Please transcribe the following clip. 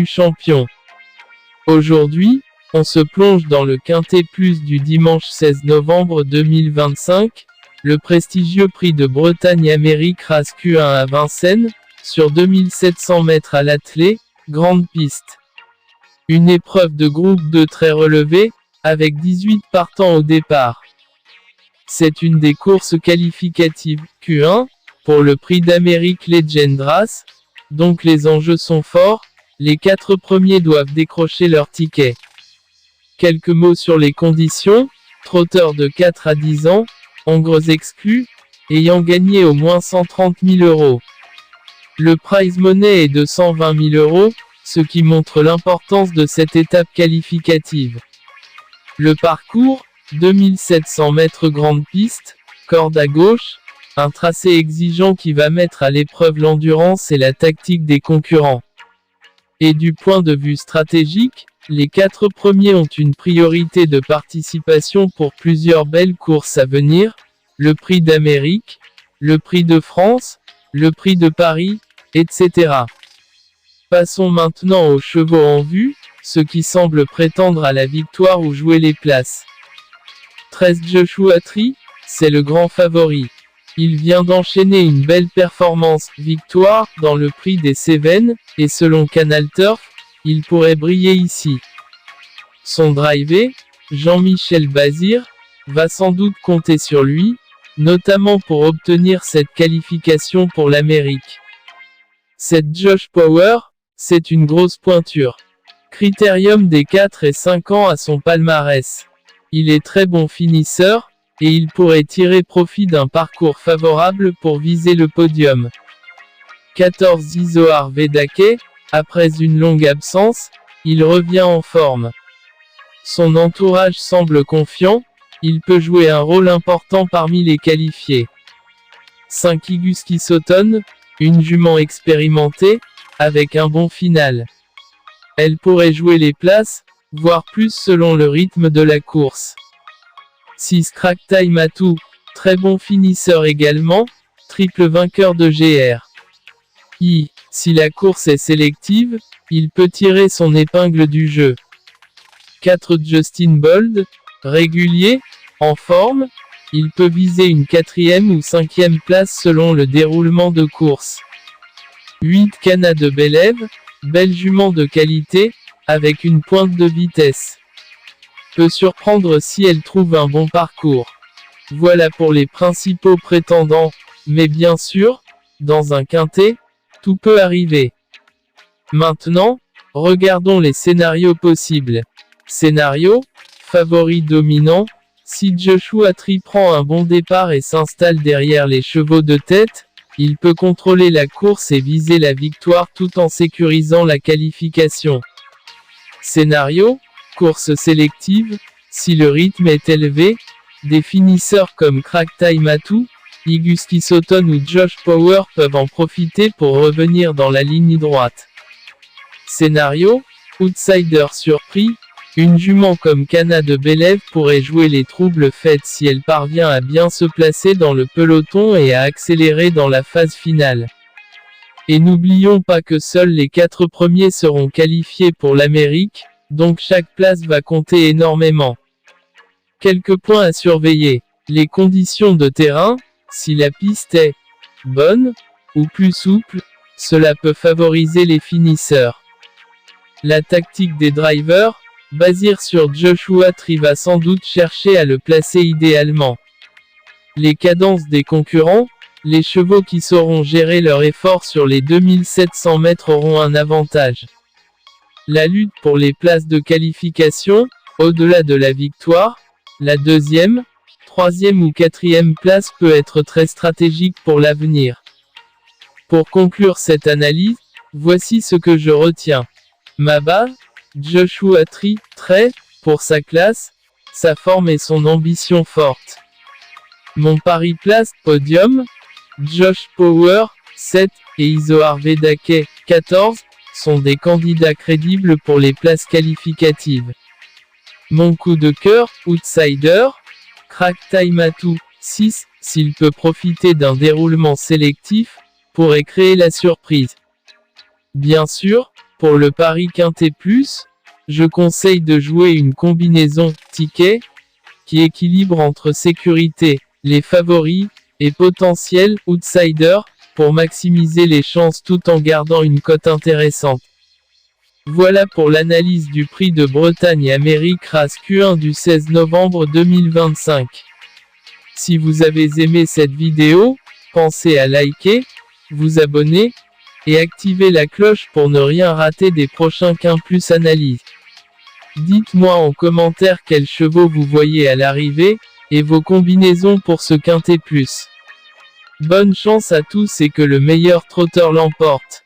devenu champion. Aujourd'hui, on se plonge dans le Quintet Plus du dimanche 16 novembre 2025, le prestigieux prix de Bretagne Amérique Race Q1 à Vincennes, sur 2700 mètres à l'attelé, grande piste. Une épreuve de groupe 2 très relevée, avec 18 partants au départ. C'est une des courses qualificatives Q1 pour le prix d'Amérique Legend Race, donc les enjeux sont forts, les 4 premiers doivent décrocher leur ticket. Quelques mots sur les conditions: trotteurs de 4 à 10 ans, hongres exclus, ayant gagné au moins 130 000 €. Le prize money est de 120 000 €, ce qui montre l'importance de cette étape qualificative. Le parcours, 2700 mètres grande piste, corde à gauche, un tracé exigeant qui va mettre à l'épreuve l'endurance et la tactique des concurrents. Et du point de vue stratégique, les 4 premiers ont une priorité de participation pour plusieurs belles courses à venir, le prix d'Amérique, le prix de France, le prix de Paris, etc. Passons maintenant aux chevaux en vue, ceux qui semblent prétendre à la victoire ou jouer les places. 13 Joshua Tree, c'est le grand favori. Il vient d'enchaîner une belle performance, victoire, dans le prix des Cévennes, et selon Canal Turf, il pourrait briller ici. Son driver, Jean-Michel Bazir, va sans doute compter sur lui, notamment pour obtenir cette qualification pour l'Amérique. Cette Josh Power, c'est une grosse pointure. Critérium des 4 et 5 ans à son palmarès. Il est très bon finisseur, et il pourrait tirer profit d'un parcours favorable pour viser le podium. 14 Izoard Vedake, après une longue absence, il revient en forme. Son entourage semble confiant, il peut jouer un rôle important parmi les qualifiés. 5 Iguski Sotton, une jument expérimentée, avec un bon final. Elle pourrait jouer les places, voire plus selon le rythme de la course. 6 Cracktai Matou, très bon finisseur également, triple vainqueur de GR. Si la course est sélective, il peut tirer son épingle du jeu. 4 Justin Bold, régulier, en forme, il peut viser une 4e ou 5e place selon le déroulement de course. 8 Cana de Belève, belle jument de qualité, avec une pointe de vitesse. Peut surprendre si elle trouve un bon parcours. Voilà pour les principaux prétendants, mais bien sûr, dans un quintet, tout peut arriver. Maintenant, regardons les scénarios possibles. Scénario, favori dominant, si Joshua Tree prend un bon départ et s'installe derrière les chevaux de tête, il peut contrôler la course et viser la victoire tout en sécurisant la qualification. Scénario, course sélective, si le rythme est élevé, des finisseurs comme Cracktai Matou, Iguski Sotton ou Josh Power peuvent en profiter pour revenir dans la ligne droite. Scénario, outsider surpris, une jument comme Cana de Belève pourrait jouer les troubles faits si elle parvient à bien se placer dans le peloton et à accélérer dans la phase finale. Et n'oublions pas que seuls les 4 premiers seront qualifiés pour l'Amérique, donc chaque place va compter énormément. Quelques points à surveiller. Les conditions de terrain, si la piste est bonne ou plus souple, cela peut favoriser les finisseurs. La tactique des drivers, Bazir sur Joshua Tree va sans doute chercher à le placer idéalement. Les cadences des concurrents, les chevaux qui sauront gérer leur effort sur les 2700 mètres auront un avantage. La lutte pour les places de qualification, au-delà de la victoire, la 2e, 3e ou 4e place peut être très stratégique pour l'avenir. Pour conclure cette analyse, voici ce que je retiens. Ma base, Joshua Tree, très, pour sa classe, sa forme et son ambition forte. Mon pari place, podium, Josh Power, 7, et Izoard Vedake, 14, sont des candidats crédibles pour les places qualificatives. Mon coup de cœur, outsider, Cracktai Matou, 6, s'il peut profiter d'un déroulement sélectif, pourrait créer la surprise. Bien sûr, Pour le pari Quintet Plus, je conseille de jouer une combinaison ticket qui équilibre entre sécurité, les favoris, et potentiels outsiders, pour maximiser les chances tout en gardant une cote intéressante. Voilà pour l'analyse du prix de Bretagne Amérique Race Q1 du 16 novembre 2025. Si vous avez aimé cette vidéo, pensez à liker, vous abonner, et activer la cloche pour ne rien rater des prochains Quin Plus analyses. Dites-moi en commentaire quels chevaux vous voyez à l'arrivée, et vos combinaisons pour ce Quintet Plus. Bonne chance à tous et que le meilleur trotteur l'emporte.